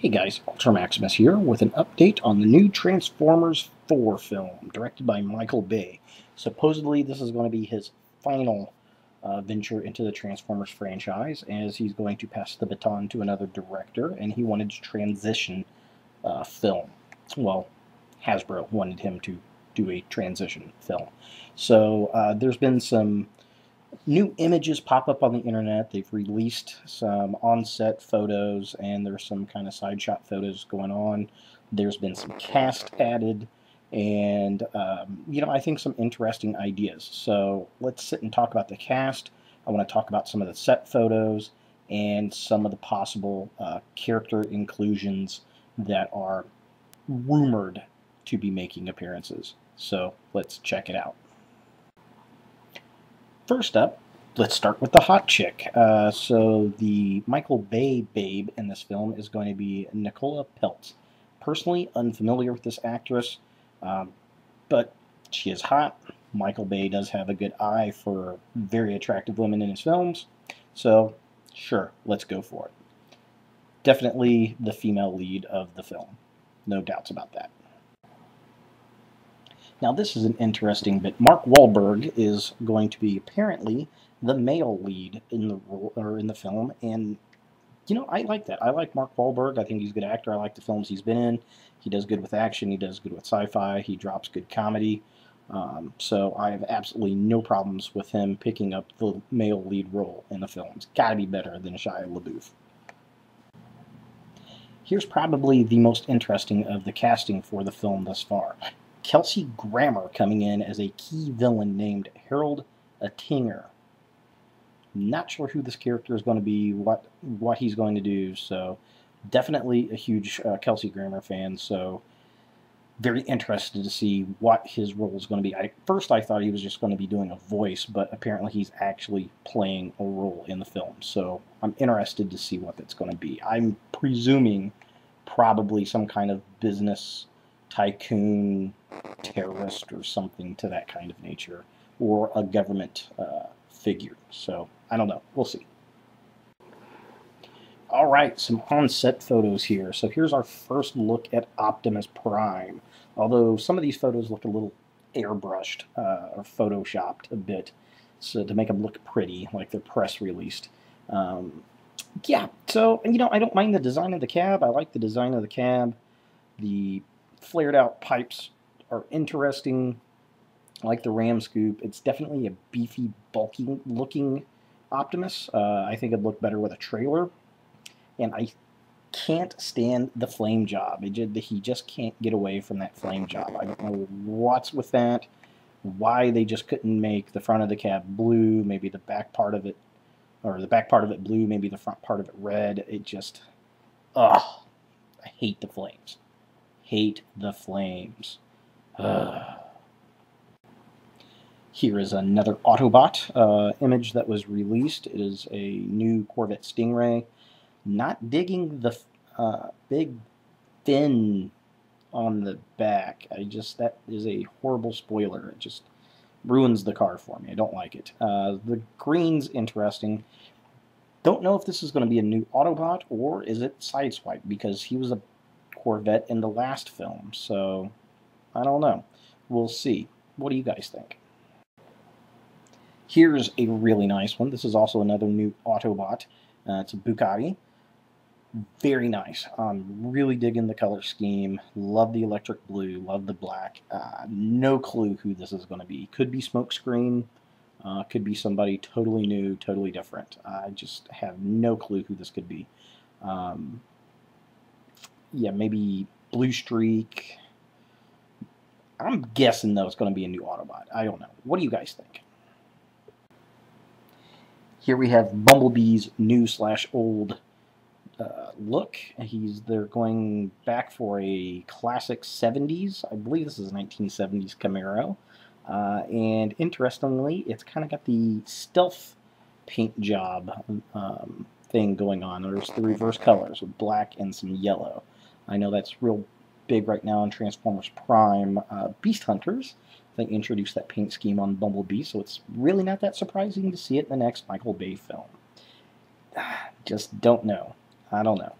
Hey guys, Ultra Maximus here with an update on the new Transformers 4 film, directed by Michael Bay. Supposedly this is going to be his final venture into the Transformers franchise, as he's going to pass the baton to another director, and he wanted to transition film. Well, Hasbro wanted him to do a transition film. So there's been some new images pop up on the internet. They've released some on-set photos, and there's some kind of side shot photos going on. There's been some cast added, and I think some interesting ideas. So let's sit and talk about the cast. I want to talk about some of the set photos and some of the possible character inclusions that are rumored to be making appearances. So let's check it out. First up, let's start with the hot chick. So the Michael Bay babe in this film is going to be Nicola Peltz. Personally, unfamiliar with this actress, but she is hot. Michael Bay does have a good eye for very attractive women in his films, so sure, let's go for it. Definitely the female lead of the film. No doubts about that. Now this is an interesting bit. Mark Wahlberg is going to be apparently the male lead in the role or in the film, and I like that. I like Mark Wahlberg. I think he's a good actor. I like the films he's been in. He does good with action. He does good with sci-fi. He drops good comedy. So I have absolutely no problems with him picking up the male lead role in the film. It's got to be better than Shia LaBeouf. Here's probably the most interesting of the casting for the film thus far. Kelsey Grammer coming in as a key villain named Harold Attinger. Not sure who this character is going to be, what he's going to do, so definitely a huge Kelsey Grammer fan, so very interested to see what his role is going to be. At first I thought he was just going to be doing a voice, but apparently he's actually playing a role in the film, so I'm interested to see what that's going to be. I'm presuming probably some kind of business tycoon, terrorist, or something to that kind of nature, or a government figure. So I don't know. We'll see. All right, some on-set photos here. So here's our first look at Optimus Prime. Although some of these photos look a little airbrushed or photoshopped a bit, so to make them look pretty, like they're press released. Yeah, so I don't mind the design of the cab. I like the design of the cab. The flared out pipes are interesting. I like the ram scoop. It's definitely a beefy, bulky looking Optimus. I think it'd look better with a trailer. And I can't stand the flame job. He just can't get away from that flame job. I don't know what's with that. Why they just couldn't make the front of the cab blue, maybe the back part of it, or the back part of it blue, maybe the front part of it red. It just, ugh, I hate the flames. Hate the flames. Ugh. Here is another Autobot image that was released. It is a new Corvette Stingray. Not digging the big fin on the back. That is a horrible spoiler. It just ruins the car for me. I don't like it. The green's interesting. Don't know if this is going to be a new Autobot or is it Sideswipe, because he was a Corvette in the last film. So I don't know. We'll see. What do you guys think? Here's a really nice one. This is also another new Autobot. It's a Bugatti. Very nice. Really digging the color scheme. Love the electric blue. Love the black. No clue who this is going to be. Could be Smokescreen. Could be somebody totally new, totally different. I just have no clue who this could be. Yeah, maybe Blue Streak. I'm guessing, though, it's going to be a new Autobot. I don't know. What do you guys think? Here we have Bumblebee's new/old look. They're going back for a classic 70s. I believe this is a 1970s Camaro. And interestingly, it's kind of got the stealth paint job thing going on. There's the reverse colors with black and some yellow. I know that's real big right now in Transformers Prime. Beast Hunters, they introduced that paint scheme on Bumblebee, so it's really not that surprising to see it in the next Michael Bay film. Just don't know. I don't know.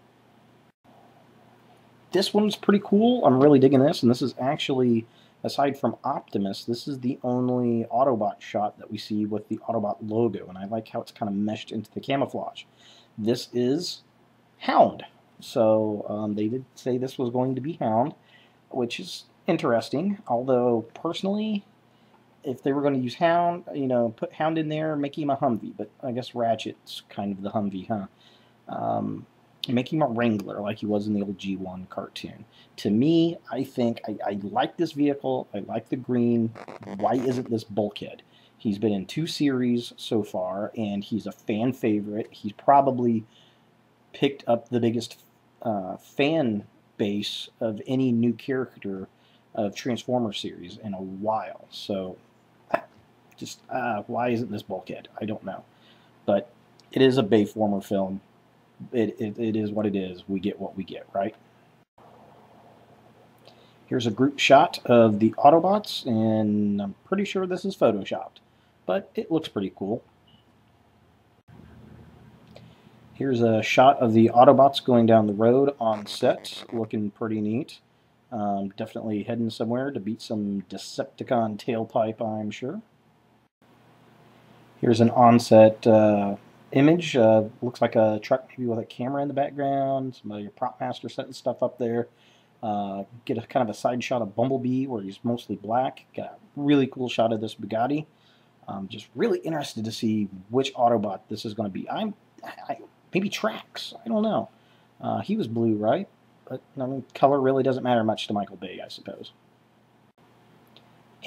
this one's pretty cool. I'm really digging this, and this is actually, aside from Optimus, this is the only Autobot shot that we see with the Autobot logo, and I like how it's kind of meshed into the camouflage. This is Hound. So they did say this was going to be Hound, which is interesting, although personally, if they were going to use Hound, put Hound in there, make him a Humvee, but I guess Ratchet's kind of the Humvee, huh? Make him a Wrangler like he was in the old G1 cartoon. To me, I think I like this vehicle. I like the green. Why isn't this Bulkhead? He's been in 2 series so far, and he's a fan favorite. He's probably picked up the biggest fan base of any new character of Transformers series in a while. So, just why isn't this Bulkhead? I don't know. But it is a Bayformer film. It is what it is. We get what we get, right? Here's a group shot of the Autobots, and I'm pretty sure this is photoshopped, but it looks pretty cool. Here's a shot of the Autobots going down the road on set, looking pretty neat. Definitely heading somewhere to beat some Decepticon tailpipe, I'm sure. Here's an on-set image. Looks like a truck maybe with a camera in the background. Somebody, a prop master setting stuff up there. Get a kind of a side shot of Bumblebee where he's mostly black. Got a really cool shot of this Bugatti. Just really interested to see which Autobot this is going to be. Maybe Trax. I don't know. He was blue, right? But I mean, color really doesn't matter much to Michael Bay, I suppose.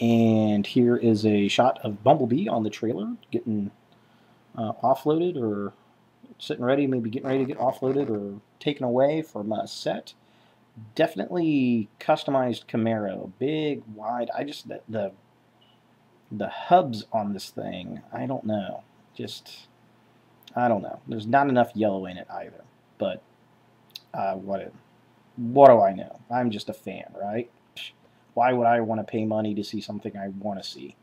And here is a shot of Bumblebee on the trailer, getting offloaded or sitting ready, maybe getting ready to get offloaded or taken away from a set. Definitely customized Camaro, big, wide. The hubs on this thing, I don't know. I don't know. There's not enough yellow in it either. But what do I know? I'm just a fan, right? Why would I want to pay money to see something I want to see?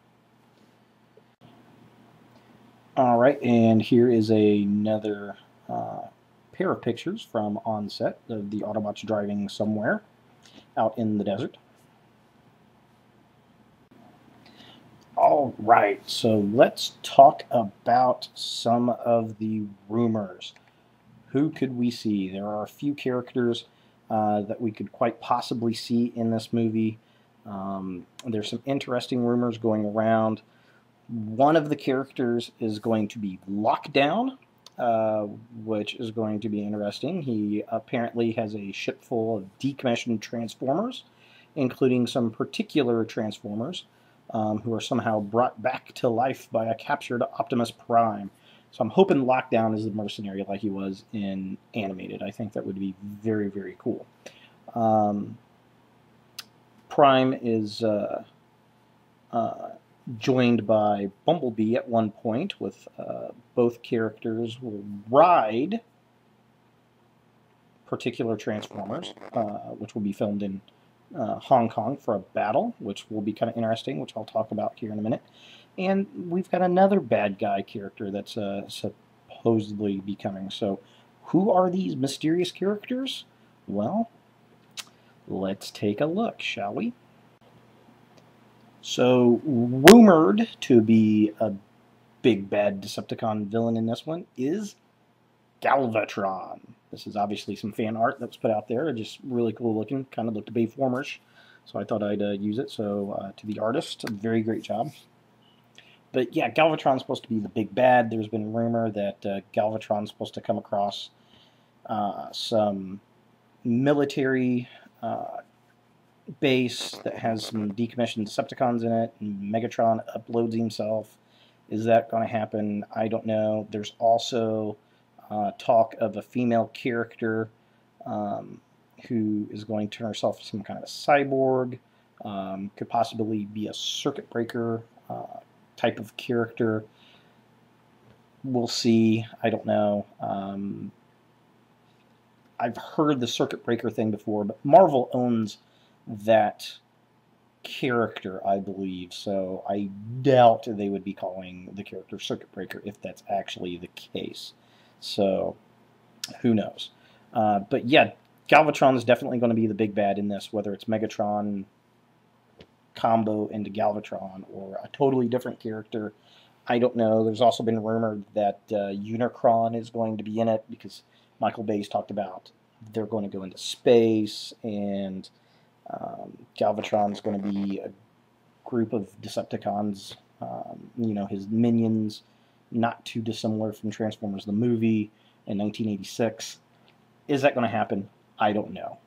All right, and here is another pair of pictures from on set of the Autobots driving somewhere out in the desert. All right, so let's talk about some of the rumors. Who could we see? There are a few characters that we could quite possibly see in this movie. There's some interesting rumors going around. One of the characters is going to be Lockdown, which is going to be interesting. He apparently has a ship full of decommissioned Transformers, including some particular Transformers who are somehow brought back to life by a captured Optimus Prime. So I'm hoping Lockdown is the mercenary like he was in Animated. I think that would be very, very cool. Prime is joined by Bumblebee at one point, with both characters will ride particular Transformers, which will be filmed in Hong Kong for a battle, which will be kind of interesting, which I'll talk about here in a minute. And we've got another bad guy character that's supposedly becoming. So who are these mysterious characters? Well, let's take a look, shall we? So, rumored to be a big bad Decepticon villain in this one is Galvatron. This is obviously some fan art that was put out there, just really cool looking, kind of looked Bayformers, so I thought I'd use it. So to the artist, very great job. But yeah, Galvatron's supposed to be the big bad. There's been rumor that Galvatron's supposed to come across some military base that has some decommissioned Decepticons in it, and Megatron uploads himself. Is that going to happen? I don't know. There's also talk of a female character who is going to turn herself into some kind of a cyborg. Could possibly be a circuit breaker type of character. We'll see. I don't know. I've heard the circuit breaker thing before, but Marvel owns that character, I believe, so I doubt they would be calling the character Circuit Breaker if that's actually the case. So, who knows? But yeah, Galvatron is definitely going to be the big bad in this, whether it's Megatron combo into Galvatron or a totally different character. I don't know. There's also been rumored that Unicron is going to be in it because Michael Bay's talked about they're going to go into space, and Galvatron's going to be a group of Decepticons, his minions, not too dissimilar from Transformers the movie in 1986. Is that going to happen? I don't know.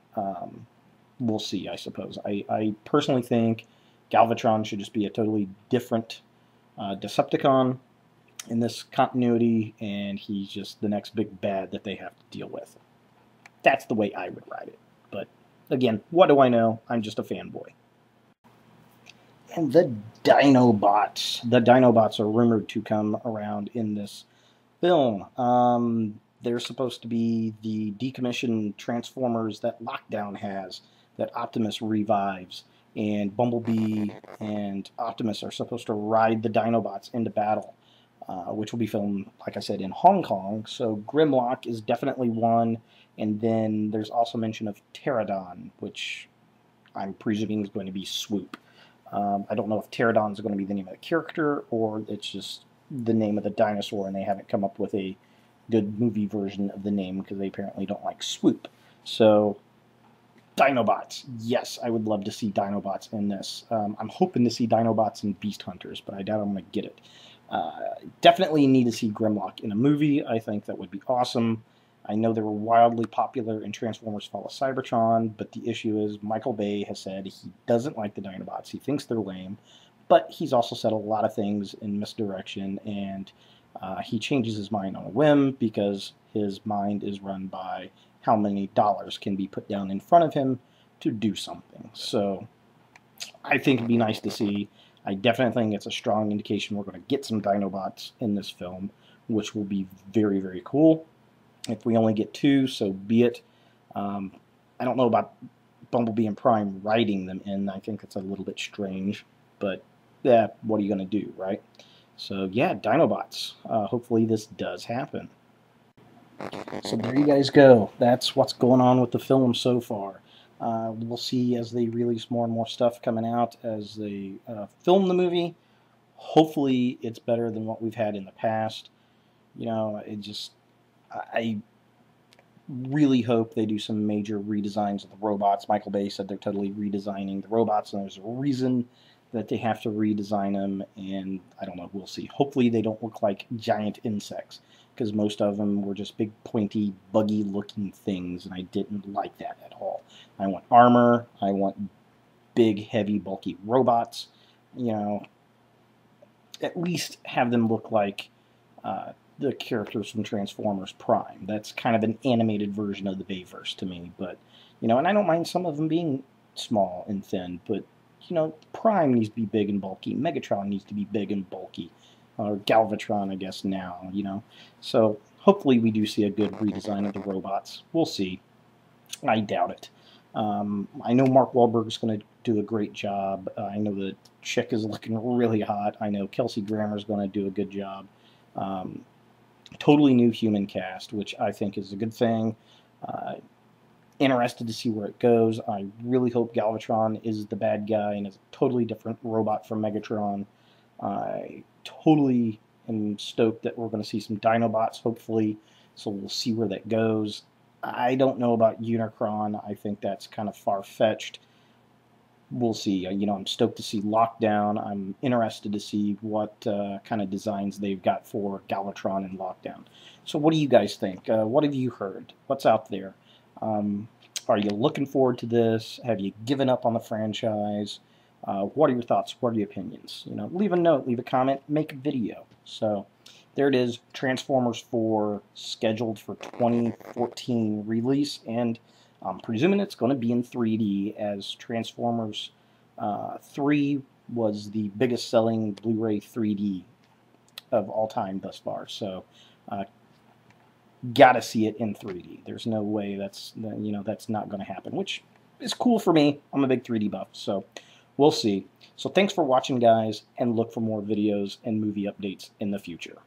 We'll see, I suppose. I personally think Galvatron should just be a totally different Decepticon in this continuity, and he's just the next big bad that they have to deal with. That's the way I would write it. But again, what do I know? I'm just a fanboy. And the Dinobots. The Dinobots are rumored to come around in this film. They're supposed to be the decommissioned Transformers that Lockdown has, that Optimus revives, and Bumblebee and Optimus are supposed to ride the Dinobots into battle, which will be filmed, like I said, in Hong Kong. So Grimlock is definitely one, and then there's also mention of Pterodon, which I'm presuming is going to be Swoop. I don't know if Pterodon is going to be the name of the character, or it's just the name of the dinosaur, and they haven't come up with a good movie version of the name because they apparently don't like Swoop. So, Dinobots. Yes, I would love to see Dinobots in this. I'm hoping to see Dinobots in Beast Hunters, but I doubt I'm going to get it. Definitely need to see Grimlock in a movie. I think that would be awesome. I know they were wildly popular in Transformers Fall of Cybertron, but the issue is Michael Bay has said he doesn't like the Dinobots. He thinks they're lame, but he's also said a lot of things in misdirection, and he changes his mind on a whim because his mind is run by how many dollars can be put down in front of him to do something. So I think it'd be nice to see. I definitely think it's a strong indication we're going to get some Dinobots in this film, which will be very, very cool. If we only get 2, so be it. I don't know about Bumblebee and Prime writing them in. I think it's a little bit strange, but yeah, what are you going to do, right? So yeah, Dinobots. Hopefully this does happen. So there you guys go. That's what's going on with the film so far. We'll see as they release more and more stuff coming out as they film the movie. Hopefully it's better than what we've had in the past. I really hope they do some major redesigns of the robots. Michael Bay said they're totally redesigning the robots, and there's a reason that they have to redesign them, and I don't know, we'll see. Hopefully they don't look like giant insects, because most of them were just big, pointy, buggy-looking things, and I didn't like that at all. I want armor, I want big, heavy, bulky robots, at least have them look like the characters from Transformers Prime. That's kind of an animated version of the Bayverse to me, but, and I don't mind some of them being small and thin, but, Prime needs to be big and bulky, Megatron needs to be big and bulky, or Galvatron, I guess, now, So, hopefully we do see a good redesign of the robots. We'll see. I doubt it. I know Mark Wahlberg's going to do a great job. I know the chick is looking really hot. I know Kelsey Grammer's going to do a good job. Totally new human cast, which I think is a good thing. Interested to see where it goes. I really hope Galvatron is the bad guy and is a totally different robot from Megatron. I totally am stoked that we're going to see some Dinobots, hopefully, so we'll see where that goes. I don't know about Unicron. I think that's kind of far-fetched. We'll see. I'm stoked to see Lockdown. I'm interested to see what kind of designs they've got for Galvatron and Lockdown. So what do you guys think? What have you heard? What's out there? Are you looking forward to this? Have you given up on the franchise? What are your thoughts? What are your opinions? Leave a note, leave a comment, make a video. So there it is, Transformers 4 scheduled for 2014 release, and I'm presuming it's going to be in 3D, as Transformers 3 was the biggest selling Blu-ray 3D of all time thus far. So gotta see it in 3D. There's no way that's not going to happen, which is cool for me. I'm a big 3D buff, so we'll see. So thanks for watching, guys, and look for more videos and movie updates in the future.